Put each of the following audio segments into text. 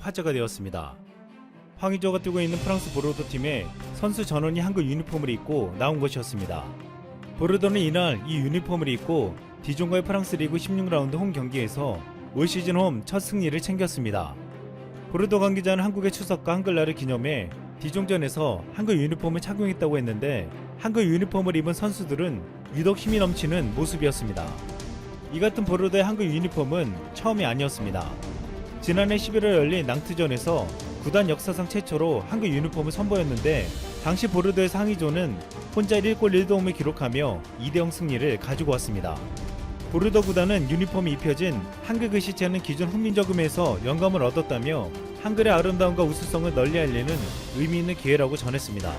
화제가 되었습니다. 황의조가 뛰고 있는 프랑스 보르도 팀의 선수 전원이 한글 유니폼을 입고 나온 것이었습니다. 보르도는 이날 이 유니폼을 입고 디종과의 프랑스 리그 16라운드 홈 경기에서 올 시즌 홈 첫 승리를 챙겼습니다. 보르도 관계자는 한국의 추석과 한글날을 기념해 디종전에서 한글 유니폼을 착용했다고 했는데 한글 유니폼을 입은 선수들은 유독 힘이 넘치는 모습이었습니다. 이 같은 보르도의 한글 유니폼은 처음이 아니었습니다. 지난해 11월 열린 낭트전에서 구단 역사상 최초로 한글 유니폼을 선보였는데 당시 보르도의 황의조는 혼자 1골 1도움을 기록하며 2대0 승리를 가지고 왔습니다. 보르도 구단은 유니폼이 입혀진 한글 글씨체는 기존 훈민저금에서 영감을 얻었다며 한글의 아름다움과 우수성을 널리 알리는 의미 있는 기회라고 전했습니다.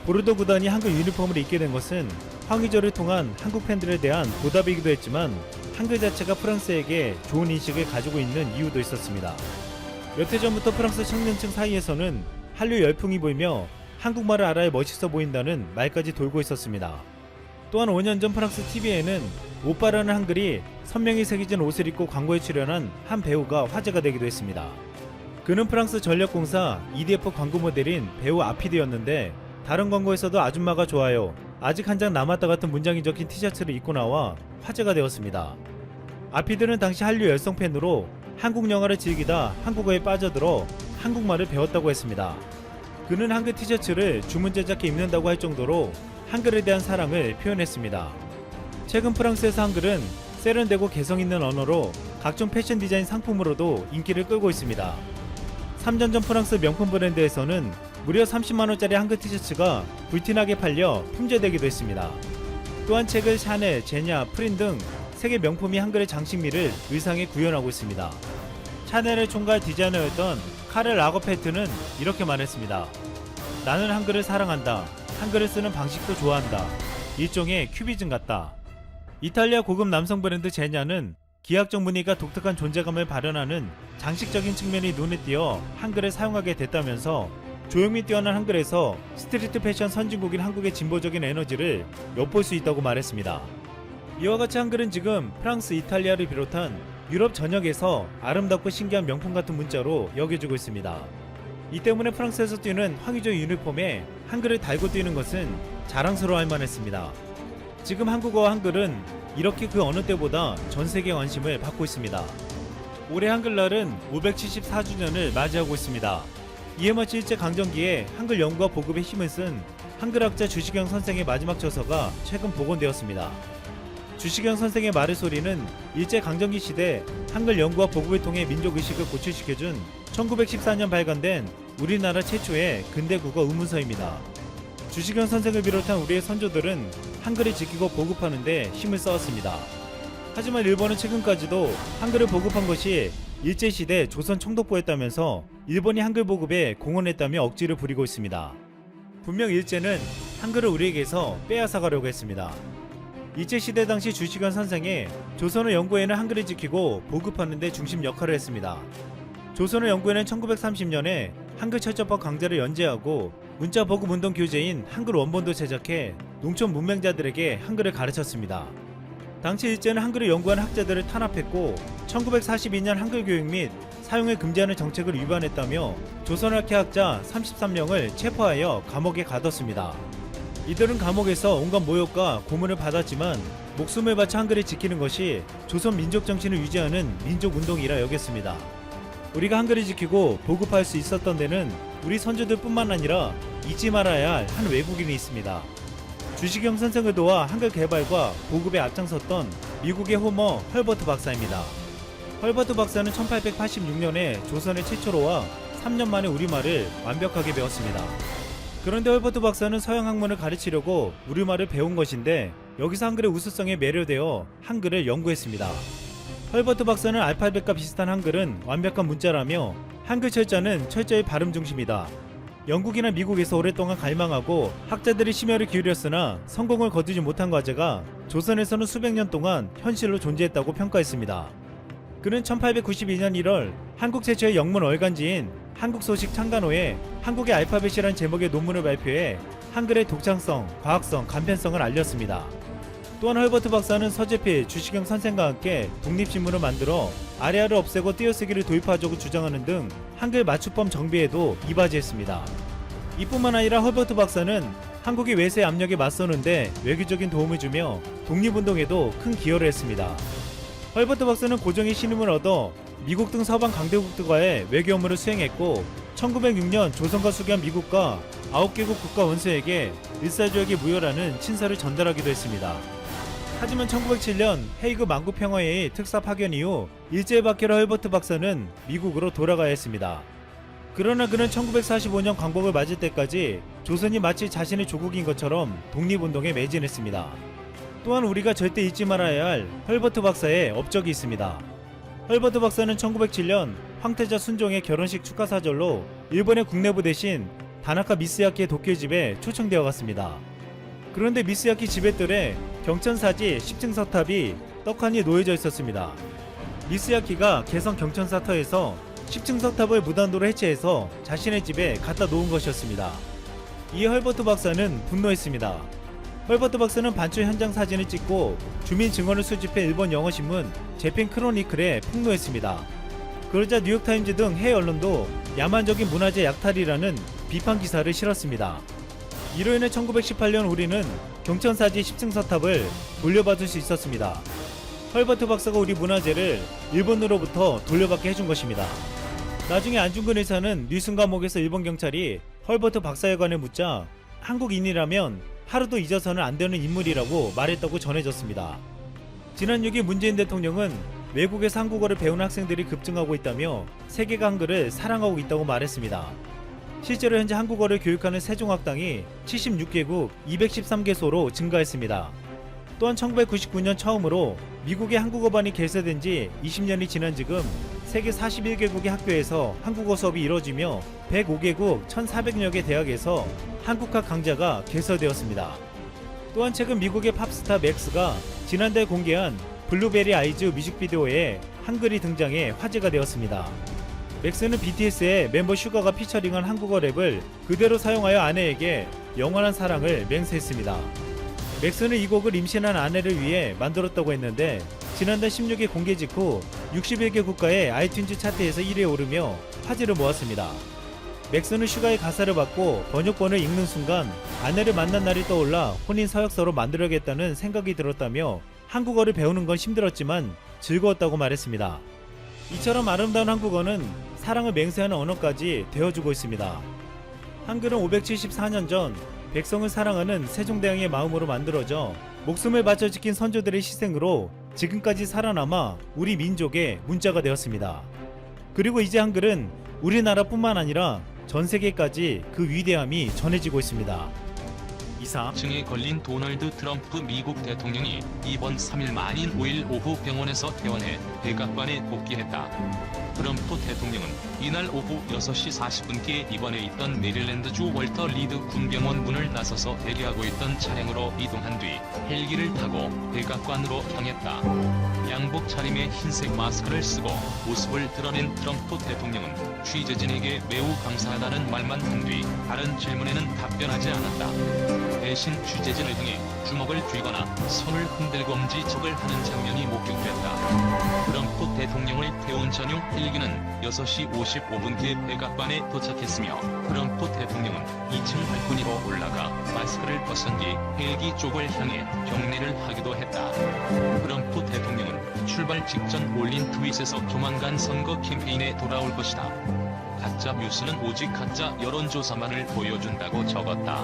보르도 구단이 한글 유니폼을 입게 된 것은 황의조를 통한 한국 팬들에 대한 보답이기도 했지만 한글 자체가 프랑스에게 좋은 인식을 가지고 있는 이유도 있었습니다. 몇 해 전부터 프랑스 청년층 사이에서는 한류 열풍이 보이며 한국말을 알아야 멋있어 보인다는 말까지 돌고 있었습니다. 또한 5년 전 프랑스 TV에는 오빠라는 한글이 선명히 새겨진 옷을 입고 광고에 출연한 한 배우가 화제가 되기도 했습니다. 그는 프랑스 전력공사 EDF 광고 모델인 배우 아피드였는데 다른 광고에서도 아줌마가 좋아요, 아직 한 장 남았다 같은 문장이 적힌 티셔츠를 입고 나와 화제가 되었습니다. 아피드는 당시 한류 열성 팬으로 한국 영화를 즐기다 한국어에 빠져들어 한국말을 배웠다고 했습니다. 그는 한글 티셔츠를 주문 제작해 입는다고 할 정도로 한글에 대한 사랑을 표현했습니다. 최근 프랑스에서 한글은 세련되고 개성있는 언어로 각종 패션 디자인 상품으로도 인기를 끌고 있습니다. 3년 전 프랑스 명품 브랜드에서는 무려 30만원짜리 한글 티셔츠가 불티나게 팔려 품절되기도 했습니다. 또한 최근 샤넬, 제냐, 프린 등 세계 명품이 한글의 장식미를 의상에 구현하고 있습니다. 샤넬의 총괄 디자이너였던 카를 라거페트는 이렇게 말했습니다. 나는 한글을 사랑한다. 한글을 쓰는 방식도 좋아한다. 일종의 큐비즘 같다. 이탈리아 고급 남성 브랜드 제냐는 기하학적 무늬가 독특한 존재감을 발현하는 장식적인 측면이 눈에 띄어 한글을 사용하게 됐다면서 조형미 뛰어난 한글에서 스트리트 패션 선진국인 한국의 진보적인 에너지를 엿볼 수 있다고 말했습니다. 이와 같이 한글은 지금 프랑스, 이탈리아를 비롯한 유럽 전역에서 아름답고 신기한 명품 같은 문자로 여겨지고 있습니다. 이 때문에 프랑스에서 뛰는 황의조 유니폼에 한글을 달고 뛰는 것은 자랑스러워할 만했습니다. 지금 한국어와 한글은 이렇게 그 어느 때보다 전세계 관심을 받고 있습니다. 올해 한글날은 574주년을 맞이하고 있습니다. 이에 맞춰 일제강점기에 한글 연구와 보급에 힘을 쓴 한글학자 주시경 선생의 마지막 저서가 최근 복원되었습니다. 주시경 선생의 말의 소리는 일제강점기 시대 한글 연구와 보급을 통해 민족의식을 고취시켜준 1914년 발간된 우리나라 최초의 근대국어 의문서입니다. 주시경 선생을 비롯한 우리의 선조들은 한글을 지키고 보급하는 데 힘을 써왔습니다. 하지만 일본은 최근까지도 한글을 보급한 것이 일제시대 조선 총독부였다면서 일본이 한글 보급에 공헌했다며 억지를 부리고 있습니다. 분명 일제는 한글을 우리에게서 빼앗아가려고 했습니다. 일제시대 당시 주시경 선생의 조선어 연구에는 한글을 지키고 보급하는 데 중심 역할을 했습니다. 조선어 연구에는 1930년에 한글 철자법 강제를 연재하고 문자 보급 운동 교재인 한글 원본도 제작해 농촌 문맹자들에게 한글을 가르쳤습니다. 당시 일제는 한글을 연구한 학자들을 탄압했고 1942년 한글 교육 및 사용을 금지하는 정책을 위반했다며 조선학회학자 33명을 체포하여 감옥에 가뒀습니다. 이들은 감옥에서 온갖 모욕과 고문을 받았지만 목숨을 바쳐 한글을 지키는 것이 조선 민족 정신을 유지하는 민족운동이라 여겼습니다. 우리가 한글을 지키고 보급할 수 있었던 데는 우리 선조들 뿐만 아니라 잊지 말아야 할 한 외국인이 있습니다. 주시경 선생을 도와 한글 개발과 보급에 앞장섰던 미국의 호머 헐버트 박사입니다. 헐버트 박사는 1886년에 조선에 최초로 와 3년 만에 우리말을 완벽하게 배웠습니다. 그런데 헐버트 박사는 서양 학문을 가르치려고 우리말을 배운 것인데 여기서 한글의 우수성에 매료되어 한글을 연구했습니다. 헐버트 박사는 알파벳과 비슷한 한글은 완벽한 문자라며 한글 철자는 철저히 발음 중심이다. 영국이나 미국에서 오랫동안 갈망하고 학자들이 심혈을 기울였으나 성공을 거두지 못한 과제가 조선에서는 수백 년 동안 현실로 존재했다고 평가했습니다. 그는 1892년 1월 한국 최초의 영문 월간지인 한국소식 창간호에 한국의 알파벳이란 제목의 논문을 발표해 한글의 독창성, 과학성, 간편성을 알렸습니다. 또한 헐버트 박사는 서재필, 주시경 선생과 함께 독립신문을 만들어 아래아를 없애고 띄어쓰기를 도입하자고 주장하는 등 한글 맞춤법 정비에도 이바지했습니다. 이뿐만 아니라 헐버트 박사는 한국의 외세 압력에 맞서는데 외교적인 도움을 주며 독립운동에도 큰 기여를 했습니다. 헐버트 박사는 고종의 신임을 얻어 미국 등 서방 강대국들과의 외교 업무를 수행했고 1906년 조선과 수교한 미국과 9개국 국가 원수에게 일사조약의 무효라는 친서를 전달하기도 했습니다. 하지만 1907년 헤이그 만구평화회의 특사 파견 이후 일제에 박혀라 헐버트 박사는 미국으로 돌아가야 했습니다. 그러나 그는 1945년 광복을 맞을 때까지 조선이 마치 자신의 조국인 것처럼 독립운동에 매진했습니다. 또한 우리가 절대 잊지 말아야 할 헐버트 박사의 업적이 있습니다. 헐버트 박사는 1907년 황태자 순종의 결혼식 축하사절로 일본의 국내부 대신 다나카 미쓰야키의 도쿄집에 초청되어 갔습니다. 그런데 미쓰야키 집의 경천사지 10층 서탑이 떡하니 놓여져 있었습니다. 미쓰야키가 개성 경천사 터에서 10층 서탑을 무단도로 해체해서 자신의 집에 갖다 놓은 것이었습니다. 이에 헐버트 박사는 분노했습니다. 헐버트 박사는 반출 현장 사진을 찍고 주민 증언을 수집해 일본 영어신문 재팬 크로니클에 폭로했습니다. 그러자 뉴욕타임즈 등 해외 언론도 야만적인 문화재 약탈이라는 비판 기사를 실었습니다. 이로 인해 1918년 우리는 경천사지 10층 서탑을 돌려받을 수 있었습니다. 헐버트 박사가 우리 문화재를 일본으로부터 돌려받게 해준 것입니다. 나중에 안중근 의사는 뉴슨 감옥에서 일본 경찰이 헐버트 박사에 관해 묻자 한국인이라면 하루도 잊어서는 안 되는 인물이라고 말했다고 전해졌습니다. 지난 6일 문재인 대통령은 외국에서 한국어를 배우는 학생들이 급증하고 있다며 세계가 한글을 사랑하고 있다고 말했습니다. 실제로 현재 한국어를 교육하는 세종학당이 76개국 213개소로 증가했습니다. 또한 1999년 처음으로 미국의 한국어반이 개설된 지 20년이 지난 지금 세계 41개국의 학교에서 한국어 수업이 이뤄지며 105개국 1,400여 개 대학에서 한국학 강좌가 개설되었습니다. 또한 최근 미국의 팝스타 맥스가 지난달 공개한 블루베리 아이즈 뮤직비디오에 한글이 등장해 화제가 되었습니다. 맥스는 BTS의 멤버 슈가가 피처링한 한국어 랩을 그대로 사용하여 아내에게 영원한 사랑을 맹세했습니다. 맥스는 이 곡을 임신한 아내를 위해 만들었다고 했는데 지난달 16일 공개 직후 61개 국가의 아이튠즈 차트에서 1위에 오르며 화제를 모았습니다. 맥스는 슈가의 가사를 받고 번역본을 읽는 순간 아내를 만난 날이 떠올라 혼인 서약서로 만들어야겠다는 생각이 들었다며 한국어를 배우는 건 힘들었지만 즐거웠다고 말했습니다. 이처럼 아름다운 한국어는 사랑을 맹세하는 언어까지 되어주고 있습니다. 한글은 574년 전 백성을 사랑하는 세종대왕의 마음으로 만들어져 목숨을 바쳐 지킨 선조들의 희생으로 지금까지 살아남아 우리 민족의 문자가 되었습니다. 그리고 이제 한글은 우리나라뿐만 아니라 전 세계까지 그 위대함이 전해지고 있습니다. 이상 증에 걸린 도널드 트럼프 미국 대통령이 이번 3일 만인 5일 오후 병원에서 퇴원해 백악관에 복귀했다. 트럼프 대통령은 이날 오후 6시 40분께 입원해 있던 메릴랜드주 월터 리드 군병원 문을 나서서 대기하고 있던 차량으로 이동한 뒤 헬기를 타고 백악관으로 향했다. 양복 차림에 흰색 마스크를 쓰고 모습을 드러낸 트럼프 대통령은 취재진에게 매우 감사하다는 말만 한 뒤 다른 질문에는 답변하지 않았다. 대신 취재진을 향해 주먹을 쥐거나 손을 흔들고 엄지척을 하는 장면이 목격됐다. 트럼프 대통령을 태운 전용 헬기는 6시 55분께 백악관에 도착했으며 트럼프 대통령은 2층 발코니로 올라가 마스크를 벗은 뒤 헬기 쪽을 향해 경례를 하기도 했다. 트럼프 대통령은 출발 직전 올린 트윗에서 조만간 선거 캠페인에 돌아올 것이다. 가짜 뉴스는 오직 가짜 여론조사만을 보여준다고 적었다.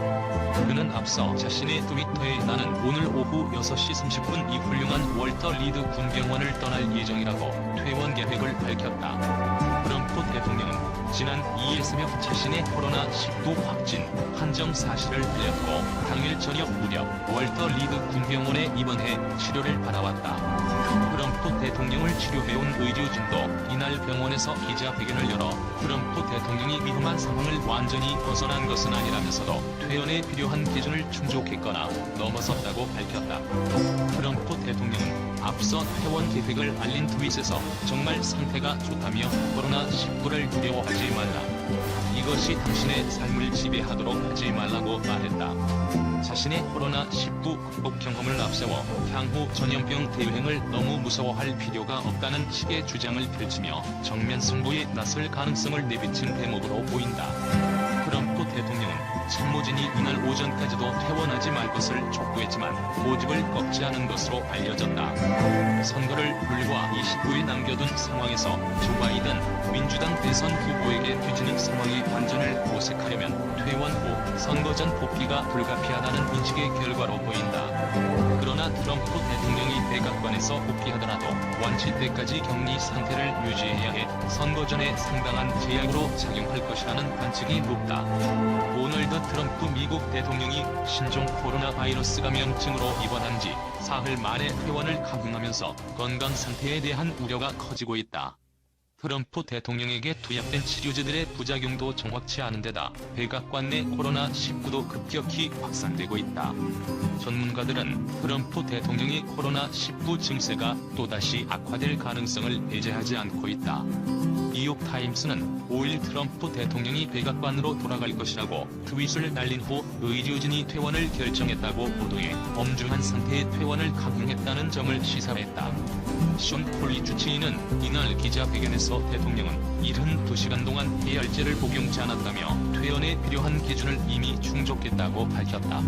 그는 앞서 자신의 트위터에 나는 오늘 오후 6시 30분 이 훌륭한 월터 리드 군병원을 떠날 예정이라고 퇴원 계획을 밝혔다. 트럼프 대통령은 지난 2일 새벽 자신의 코로나19 확진 판정 사실을 알렸고 당일 저녁 무렵 월터 리드 군병원에 입원해 치료를 받아왔다. 트럼프 대통령을 치료해온 의료진도 이날 병원에서 기자회견을 열어 트럼프 대통령이 위험한 상황을 완전히 벗어난 것은 아니라면서도 퇴원에 필요한 기준을 충족했거나 넘어섰다고 밝혔다. 트럼프 대통령은 앞서 퇴원 계획을 알린 트윗에서 정말 상태가 좋다며 코로나19를 두려워하지 말라. 이것이 당신의 삶을 지배하도록 하지 말라고 말했다. 자신의 코로나19 극복 경험을 앞세워 향후 전염병 대유행을 너무 무서워할 필요가 없다는 식의 주장을 펼치며 정면 승부에 나설 가능성을 내비친 대목으로 보인다. 트럼프 대통령은 참모진이 이날 오전까지도 퇴원하지 말 것을 촉구했지만 고집을 꺾지 않은 것으로 알려졌다. 선거를 불과 29일 남겨둔 상황에서 조 바이든 민주당 대선 후보에게 뒤지는 상황이 완전을 모색하려면 퇴원 후 선거 전 복귀가 불가피하다는 인식의 결과로 보인다. 그러나 트럼프 대통령이 백악관에서 복귀하더라도 완치 때까지 격리 상태를 유지해야 해 선거 전에 상당한 제약으로 작용할 것이라는 관측이 높다. 도널드 트럼프 미국 대통령이 신종 코로나 바이러스 감염증으로 입원한 지 사흘 만에 퇴원을 강행하면서 건강 상태에 대한 우려가 커지고 있다. 트럼프 대통령에게 투약된 치료제들의 부작용도 정확치 않은 데다 백악관 내 코로나19도 급격히 확산되고 있다. 전문가들은 트럼프 대통령의 코로나19 증세가 또다시 악화될 가능성을 배제하지 않고 있다. 뉴욕타임스는 5일 트럼프 대통령이 백악관으로 돌아갈 것이라고 트윗을 날린 후 의료진이 퇴원을 결정했다고 보도해 엄중한 상태의 퇴원을 강행했다는 점을 시사했다. 숀 폴리 주치의는 이날 기자회견에서 대통령은 72시간 동안 해열제를 복용치 않았다며 퇴원에 필요한 기준을 이미 충족했다고 밝혔다.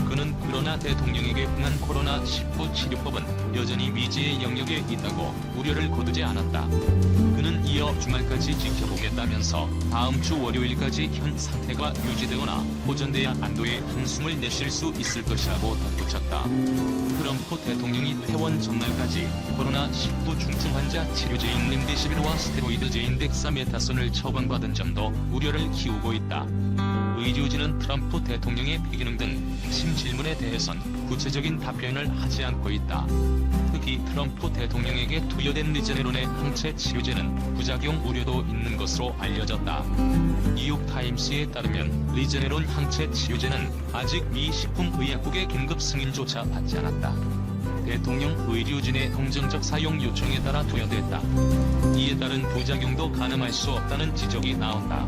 그는 그러나 대통령에게 흥한 코로나19 치료법은 여전히 미지의 영역에 있다고 우려를 거두지 않았다. 그는 이어 주말까지 지켜보겠다면서 다음 주 월요일까지 현 상태가 유지되거나 호전돼야 안도의 한숨을 내쉴 수 있을 것이라고 덧붙였다. 트럼프 대통령이 퇴원 전날까지 코로나19 중증 환자 치료제인 렘데시비르와 스테로이드제인 덱사메타손을 처방받은 점도 우려를 키우고 있다. 의료진은 트럼프 대통령의 폐기능 등 핵심 질문에 대해선 구체적인 답변을 하지 않고 있다. 특히 트럼프 대통령에게 투여된 리제네론의 항체 치료제는 부작용 우려도 있는 것으로 알려졌다. 뉴욕타임스에 따르면 리제네론 항체 치료제는 아직 미 식품의약국의 긴급 승인조차 받지 않았다. 대통령 의료진의 긍정적 사용 요청에 따라 투여됐다. 이에 따른 부작용도 가늠할 수 없다는 지적이 나온다.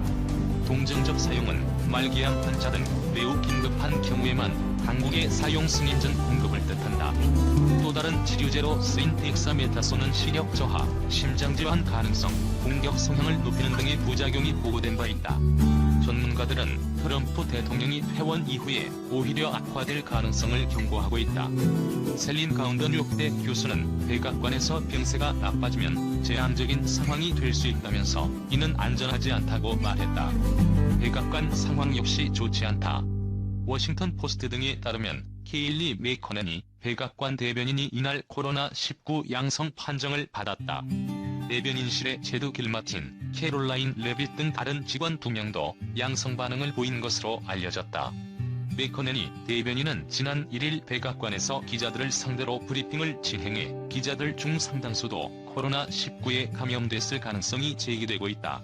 동정적 사용은 말기암 환자 등 매우 긴급한 경우에만 당국의 사용 승인 전 공급을 뜻한다. 또 다른 치료제로 쓰인 덱사메타손은 시력 저하, 심장질환 가능성, 공격 성향을 높이는 등의 부작용이 보고된 바 있다. 전문가들은 트럼프 대통령이 퇴원 이후에 오히려 악화될 가능성을 경고하고 있다. 셀린 가운더 뉴욕대 교수는 백악관에서 병세가 나빠지면 제한적인 상황이 될 수 있다면서 이는 안전하지 않다고 말했다. 백악관 상황 역시 좋지 않다. 워싱턴 포스트 등에 따르면 케일리 메이커넨이 백악관 대변인이 이날 코로나19 양성 판정을 받았다. 대변인실의 제드 길마틴, 캐롤라인 레빗 등 다른 직원 2명도 양성 반응을 보인 것으로 알려졌다. 메이커넨이 대변인은 지난 1일 백악관에서 기자들을 상대로 브리핑을 진행해 기자들 중 상당수도 코로나19에 감염됐을 가능성이 제기되고 있다.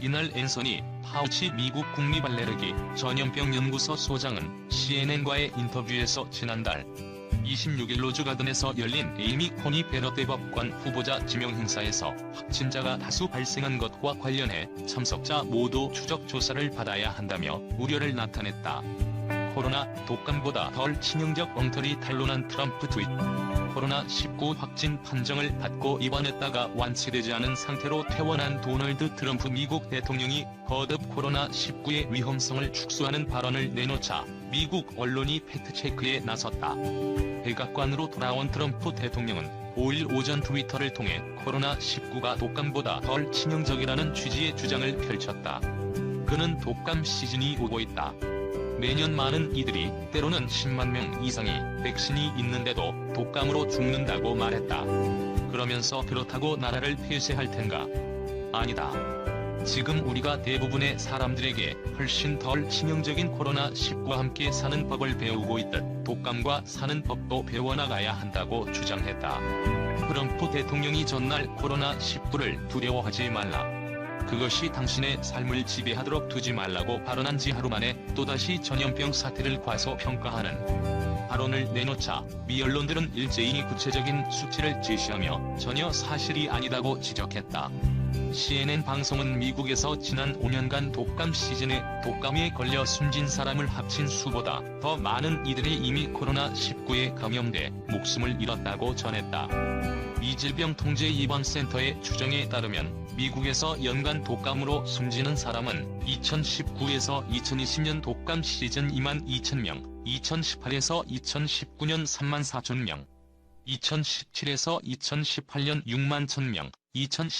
이날 앤서니 파우치 미국 국립알레르기 전염병 연구소 소장은 CNN과의 인터뷰에서 지난달 26일 로즈가든에서 열린 에이미 코니 베럿 대법관 후보자 지명 행사에서 확진자가 다수 발생한 것과 관련해 참석자 모두 추적 조사를 받아야 한다며 우려를 나타냈다. 코로나 독감보다 덜 치명적 엉터리 탄론한 트럼프 트윗. 코로나19 확진 판정을 받고 입원했다가 완치되지 않은 상태로 퇴원한 도널드 트럼프 미국 대통령이 거듭 코로나19의 위험성을 축소하는 발언을 내놓자 미국 언론이 팩트체크에 나섰다. 백악관으로 돌아온 트럼프 대통령은 5일 오전 트위터를 통해 코로나19가 독감보다 덜 치명적이라는 취지의 주장을 펼쳤다. 그는 독감 시즌이 오고 있다. 매년 많은 이들이 때로는 10만 명 이상이 백신이 있는데도 독감으로 죽는다고 말했다. 그러면서 그렇다고 나라를 폐쇄할 텐가? 아니다. 지금 우리가 대부분의 사람들에게 훨씬 덜 치명적인 코로나19와 함께 사는 법을 배우고 있듯 독감과 사는 법도 배워나가야 한다고 주장했다. 트럼프 대통령이 전날 코로나19를 두려워하지 말라. 그것이 당신의 삶을 지배하도록 두지 말라고 발언한 지 하루 만에 또다시 전염병 사태를 과소평가하는 발언을 내놓자 미 언론들은 일제히 구체적인 수치를 제시하며 전혀 사실이 아니다고 지적했다. CNN 방송은 미국에서 지난 5년간 독감 시즌에 독감에 걸려 숨진 사람을 합친 수보다 더 많은 이들이 이미 코로나19에 감염돼 목숨을 잃었다고 전했다. 이 질병통제예방센터의 추정에 따르면 미국에서 연간 독감으로 숨지는 사람은 2019에서 2020년 독감 시즌 22,000명, 2018에서 2019년 34,000명, 2017에서 2018년 61,000명,